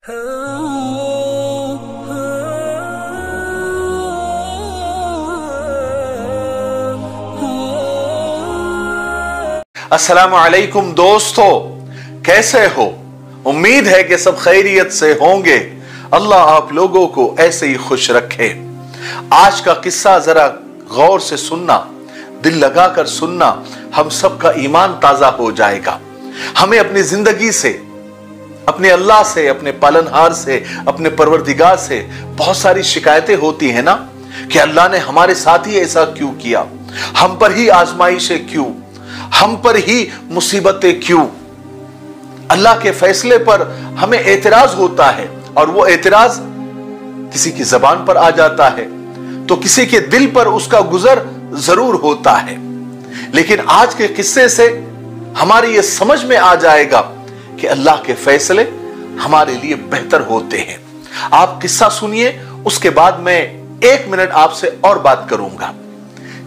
अस्सलामु अलैकुम दोस्तों, कैसे हो? उम्मीद है कि सब खैरियत से होंगे। अल्लाह आप लोगों को ऐसे ही खुश रखे। आज का किस्सा जरा गौर से सुनना, दिल लगाकर सुनना, हम सबका ईमान ताजा हो जाएगा। हमें अपनी जिंदगी से, अपने अल्लाह से, अपने पालनहार से, अपने परवरदिगार से बहुत सारी शिकायतें होती है ना कि अल्लाह ने हमारे साथ ही ऐसा क्यों किया, हम पर ही आजमाइशें क्यों, हम पर ही मुसीबतें क्यों। अल्लाह के फैसले पर हमें एतराज होता है और वो एतराज किसी की जबान पर आ जाता है तो किसी के दिल पर उसका गुजर जरूर होता है। लेकिन आज के किस्से से हमारी ये समझ में आ जाएगा कि अल्लाह के फैसले हमारे लिए बेहतर होते हैं। आप किस्सा सुनिए, उसके बाद मैं 1 मिनट आपसे और बात करूंगा,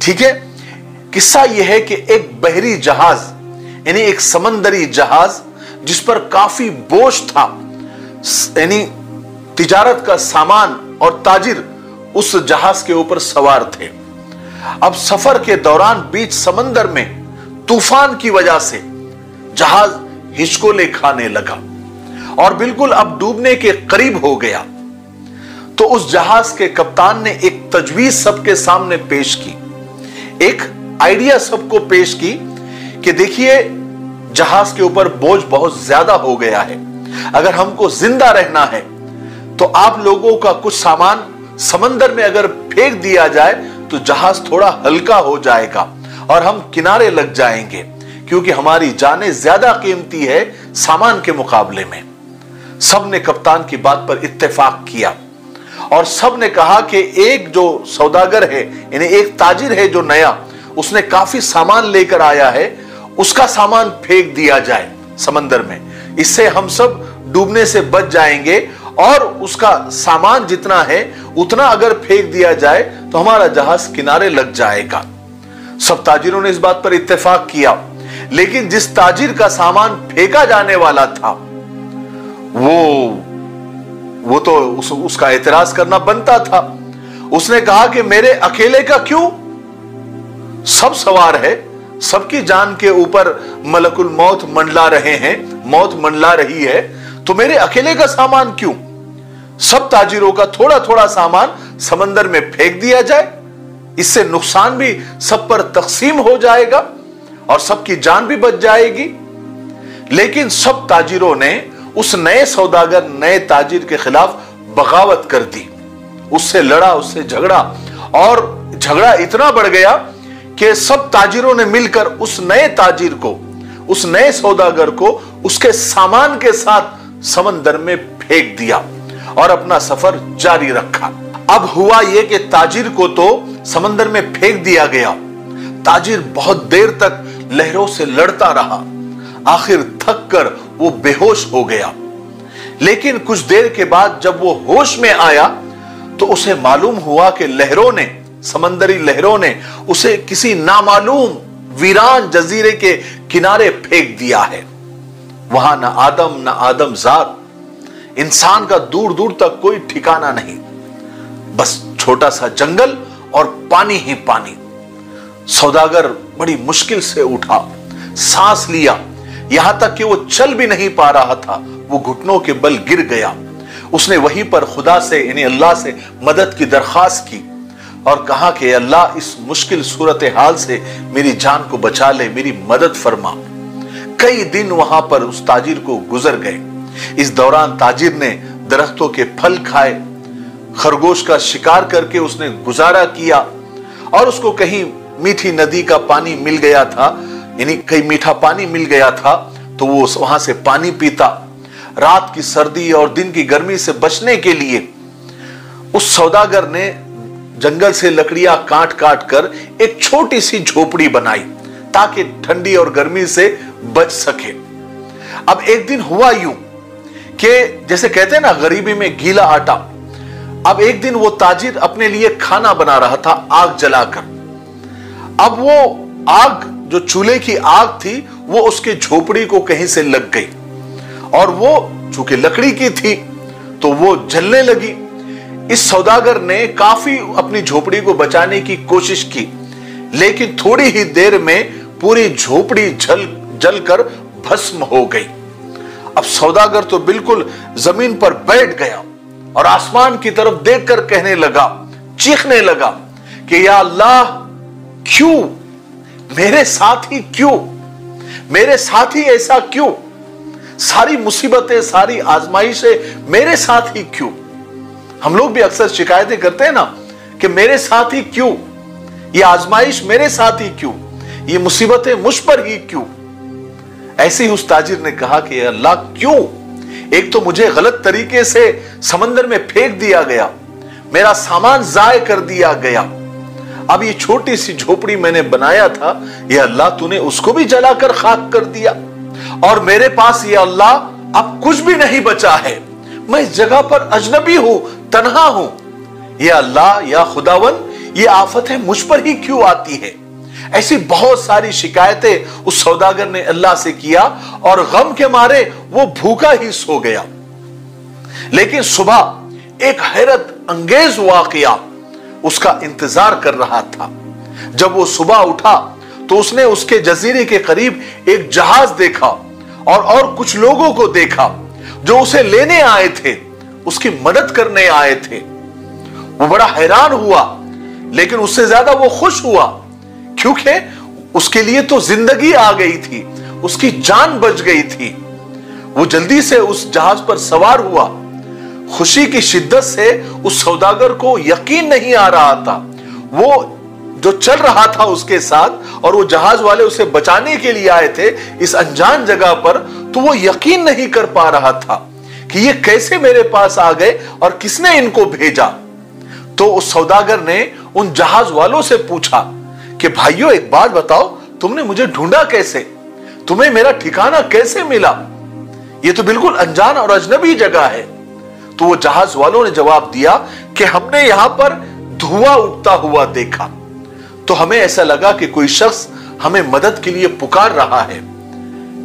ठीक है? किस्सा यह है कि एक बहरी जहाज, यानी एक समंदरी जहाज जिस पर काफी बोझ था, यानी तिजारत का सामान और ताजिर उस जहाज के ऊपर सवार थे। अब सफर के दौरान बीच समंदर में तूफान की वजह से जहाज हिचकोले खाने लगा और बिल्कुल अब डूबने के करीब हो गया। तो उस जहाज के कप्तान ने एक तजवीज सबके सामने पेश की, एक आइडिया सबको पेश की कि देखिए जहाज के ऊपर बोझ बहुत ज्यादा हो गया है, अगर हमको जिंदा रहना है तो आप लोगों का कुछ सामान समंदर में अगर फेंक दिया जाए तो जहाज थोड़ा हल्का हो जाएगा और हम किनारे लग जाएंगे, क्योंकि हमारी जानें ज्यादा कीमती है सामान के मुकाबले में। सब ने कप्तान की बात पर इत्तेफाक किया और सब ने कहा कि एक जो सौदागर है, यानी एक ताजिर है जो नया, उसने काफी सामान लेकर आया है, उसका सामान फेंक दिया जाए समंदर में, इससे हम सब डूबने से बच जाएंगे और उसका सामान जितना है उतना अगर फेंक दिया जाए तो हमारा जहाज किनारे लग जाएगा। सब ताजिरों ने इस बात पर इत्तेफाक किया, लेकिन जिस ताजिर का सामान फेंका जाने वाला था वो तो उसका एतराज करना बनता था। उसने कहा कि मेरे अकेले का क्यों, सब सवार है, सबकी जान के ऊपर मलकुल मौत मंडला रहे हैं, मौत मंडला रही है, तो मेरे अकेले का सामान क्यों? सब ताजिरों का थोड़ा थोड़ा सामान समंदर में फेंक दिया जाए, इससे नुकसान भी सब पर तकसीम हो जाएगा और सबकी जान भी बच जाएगी। लेकिन सब ताजिरों ने उस नए सौदागर, नए ताजिर के खिलाफ बगावत कर दी, उससे लड़ा, उससे झगड़ा और झगड़ा इतना बढ़ गया कि सब ताजिरों ने मिलकर उस नए ताजिर को, उस नए सौदागर को उसके सामान के साथ समंदर में फेंक दिया और अपना सफर जारी रखा। अब हुआ यह कि ताजिर को तो समंदर में फेंक दिया गया, ताजिर बहुत देर तक लहरों से लड़ता रहा, आखिर थक कर वो बेहोश हो गया। लेकिन कुछ देर के बाद जब वो होश में आया तो उसे मालूम हुआ कि लहरों ने, समंदरी लहरों ने उसे किसी नामालूम वीरान जजीरे के किनारे फेंक दिया है। वहां ना आदम ना आदमजाद, इंसान का दूर दूर तक कोई ठिकाना नहीं, बस छोटा सा जंगल और पानी ही पानी। सौदागर बड़ी मुश्किल से उठा, सांस लिया, यहां तक कि वो चल भी नहीं पा रहा था, वो घुटनों के बल गिर गया। उसने वहीं पर खुदा से, यानी अल्लाह से मदद की दरखास्त की और कहा कि अल्लाह इस मुश्किल सूरत हाल से मेरी जान को बचा ले, मेरी मदद फरमा। कई दिन वहां पर उस ताजिर को गुजर गए। इस दौरान ताजिर ने दरख्तों के फल खाए, खरगोश का शिकार करके उसने गुजारा किया और उसको कहीं मीठी नदी का पानी मिल गया था, यानी कहीं मीठा पानी मिल गया था तो वो वहां से पानी पीता। रात की सर्दी और दिन की गर्मी से बचने के लिए उस सौदागर ने जंगल से लकड़ियां काट काट कर एक छोटी सी झोपड़ी बनाई ताकि ठंडी और गर्मी से बच सके। अब एक दिन हुआ यूं कि जैसे कहते हैं ना गरीबी में गीला आटा, अब एक दिन वो ताजिर अपने लिए खाना बना रहा था आग जलाकर। अब वो आग, जो चूल्हे की आग थी, वो उसके झोपड़ी को कहीं से लग गई और वो चूंकि लकड़ी की थी तो वो जलने लगी। इस सौदागर ने काफी अपनी झोपड़ी को बचाने की कोशिश की, लेकिन थोड़ी ही देर में पूरी झोपड़ी जलकर भस्म हो गई। अब सौदागर तो बिल्कुल जमीन पर बैठ गया और आसमान की तरफ देखकर कहने लगा, चीखने लगा कि या अल्लाह, क्यों मेरे साथ ही, क्यों मेरे साथ ही ऐसा क्यों? सारी मुसीबतें, सारी आजमाइशें मेरे साथ ही क्यों? हम लोग भी अक्सर शिकायतें करते हैं ना कि मेरे साथ ही क्यों, ये आजमाइश मेरे साथ ही क्यों, ये मुसीबतें मुझ पर ही क्यों? ऐसे ही उस ताजिर ने कहा कि अल्लाह क्यों? एक तो मुझे गलत तरीके से समंदर में फेंक दिया गया, मेरा सामान जाय कर दिया गया, अब ये छोटी सी झोपड़ी मैंने बनाया था, ये अल्लाह तूने उसको भी जलाकर खाक कर दिया, और मेरे पास ये अल्लाह अब कुछ भी नहीं बचा है, मैं इस जगह पर अजनबी हूं, तन्हा हूं, ये अल्लाह या खुदावन, ये आफतें मुझ पर ही क्यों आती है? ऐसी बहुत सारी शिकायतें उस सौदागर ने अल्लाह से किया और गम के मारे वो भूखा ही सो गया। लेकिन सुबह एक हैरत अंगेज वाकया उसका इंतजार कर रहा था। जब वो सुबह उठा तो उसने उसके जजीरे के करीब एक जहाज देखा और कुछ लोगों को देखा जो उसे लेने आए थे, उसकी मदद करने आए थे। वो बड़ा हैरान हुआ, लेकिन उससे ज्यादा वो खुश हुआ, क्योंकि उसके लिए तो जिंदगी आ गई थी, उसकी जान बच गई थी। वो जल्दी से उस जहाज पर सवार हुआ। खुशी की शिद्दत से उस सौदागर को यकीन नहीं आ रहा था। वो जो चल रहा था उसके साथ और वो जहाज वाले उसे बचाने के लिए आए थे इस अनजान जगह पर, तो वो यकीन नहीं कर पा रहा था कि ये कैसे मेरे पास आ गए और किसने इनको भेजा। तो उस सौदागर ने उन जहाज वालों से पूछा कि भाइयों, एक बात बताओ, तुमने मुझे ढूंढा कैसे? तुम्हें मेरा ठिकाना कैसे मिला? ये तो बिल्कुल अनजान और अजनबी जगह है। तो वो जहाज वालों ने जवाब दिया कि हमने यहां पर धुआं उठता हुआ देखा, तो हमें ऐसा लगा कि कोई शख्स हमें मदद के लिए पुकार रहा है,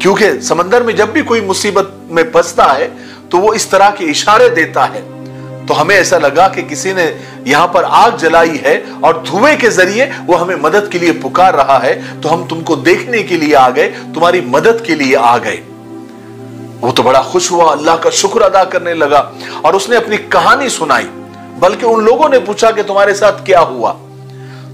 क्योंकि समंदर में जब भी कोई मुसीबत में फंसता है तो वो इस तरह के इशारे देता है। तो हमें ऐसा लगा कि किसी ने यहां पर आग जलाई है और धुएं के जरिए वो हमें मदद के लिए पुकार रहा है, तो हम तुमको देखने के लिए आ गए, तुम्हारी मदद के लिए आ गए। वो तो बड़ा खुश हुआ, अल्लाह का शुक्र अदा करने लगा और उसने अपनी कहानी सुनाई। बल्कि उन लोगों ने पूछा कि तुम्हारे साथ क्या हुआ?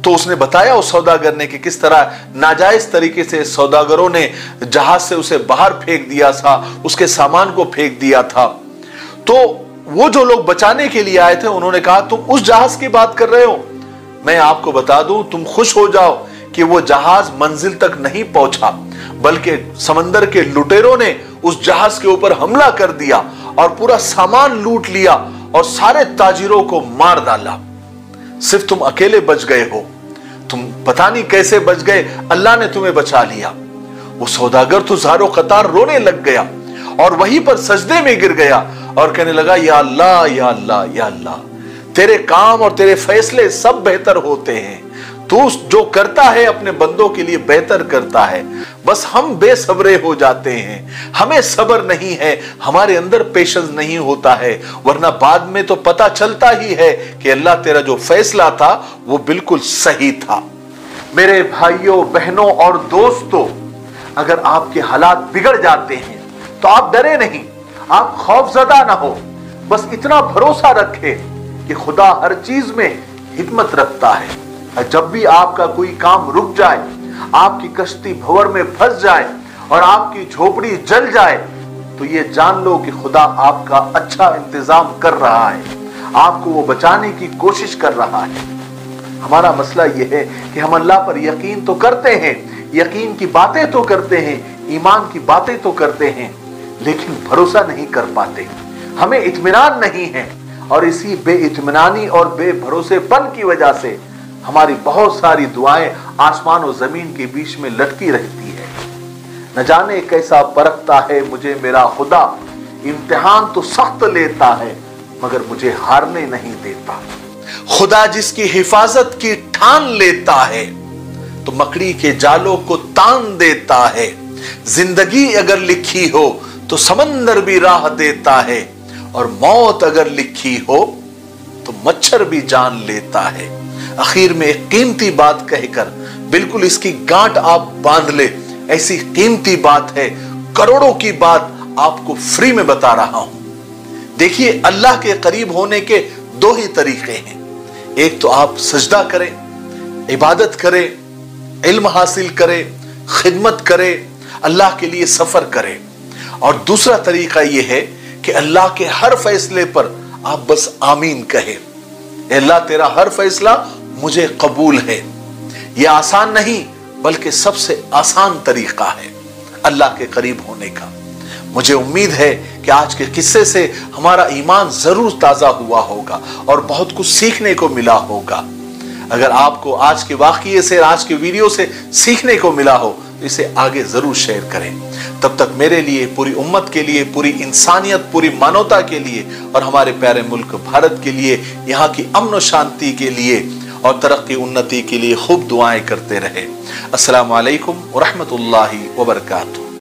तो उसने बताया उस सौदागर ने कि किस तरह नाजायज तरीके से सौदागरों ने जहाज से उसे बाहर फेंक दिया था, उसके सामान को फेंक दिया था। तो वो जो लोग बचाने के लिए आए थे उन्होंने कहा, तुम उस जहाज की बात कर रहे हो? मैं आपको बता दूं, तुम खुश हो जाओ कि वो जहाज मंजिल तक नहीं पहुंचा, बल्कि समंदर के लुटेरों ने उस जहाज के ऊपर हमला कर दिया और पूरा सामान लूट लिया और सारे ताजिरों को मार डाला। सिर्फ तुम अकेले बच गए हो। तुम पता नहीं कैसे बच गए, अल्लाह ने तुम्हें बचा लिया। वो सौदागर तो ज़ारो कतार रोने लग गया और वहीं पर सजदे में गिर गया और कहने लगा, या अल्लाह, या अल्लाह, या अल्लाह, तेरे काम और तेरे फैसले सब बेहतर होते हैं। तू जो करता है अपने बंदों के लिए बेहतर करता है, बस हम बेसब्रे हो जाते हैं, हमें सब्र नहीं है, हमारे अंदर पेशेंस नहीं होता है, वरना बाद में तो पता चलता ही है कि अल्लाह तेरा जो फैसला था वो बिल्कुल सही था। मेरे भाइयों, बहनों और दोस्तों, अगर आपके हालात बिगड़ जाते हैं तो आप डरे नहीं, आप खौफजदा ना हो, बस इतना भरोसा रखें कि खुदा हर चीज में हिकमत रखता है। जब भी आपका कोई काम रुक जाए, आपकी कश्ती भंवर में फंस जाए और आपकी झोपड़ी जल जाए, तो ये जान लो कि खुदा आपका अच्छा इंतजाम कर रहा है, आपको वो बचाने की कोशिश कर रहा है। हमारा मसला ये है कि हम अल्लाह पर यकीन तो करते हैं, यकीन की बातें तो करते हैं, ईमान की बातें तो करते हैं, लेकिन भरोसा नहीं कर पाते, हमें इत्मीनान नहीं है, और इसी बेइत्मीनानी और बेभरोसेपन की वजह से हमारी बहुत सारी दुआएं आसमान और जमीन के बीच में लटकी रहती है। न जाने कैसा परखता है मुझे मेरा खुदा, इम्तिहान तो सख्त लेता है मगर मुझे हारने नहीं देता। खुदा जिसकी हिफाजत की ठान लेता है तो मकड़ी के जालों को तान देता है। जिंदगी अगर लिखी हो तो समंदर भी राह देता है, और मौत अगर लिखी हो तो मच्छर भी जान लेता है। आखिर में एक कीमती बात कहकर बिल्कुल इसकी गांठ आप बांध ले, ऐसी कीमती बात है, करोड़ों की बात आपको फ्री में बता रहा हूं। देखिए, अल्लाह के करीब होने के दो ही तरीके हैं। एक तो आप सजदा करें, इबादत करें, इल्म हासिल करें, खिदमत करें, अल्लाह के लिए सफर करें। और दूसरा तरीका यह है कि अल्लाह के हर फैसले पर आप बस आमीन कहें, अल्लाह तेरा हर फैसला मुझे कबूल है। यह आसान नहीं बल्कि सबसे आसान तरीका है अल्लाह के करीब होने का। मुझे उम्मीद है कि आज के किस्से से हमारा ईमान जरूर ताजा हुआ होगा और बहुत कुछ सीखने को मिला होगा। अगर आपको आज के वाक़ये से, आज के वीडियो से सीखने को मिला हो तो इसे आगे जरूर शेयर करें। तब तक मेरे लिए, पूरी उम्मत के लिए, पूरी इंसानियत, पूरी मानवता के लिए और हमारे प्यारे मुल्क भारत के लिए, यहाँ की अमन और शांति के लिए और तरक्की उन्नति के लिए खूब दुआएं करते रहे। अस्सलामु अलैकुम व रहमतुल्लाहि व बरकातुहू।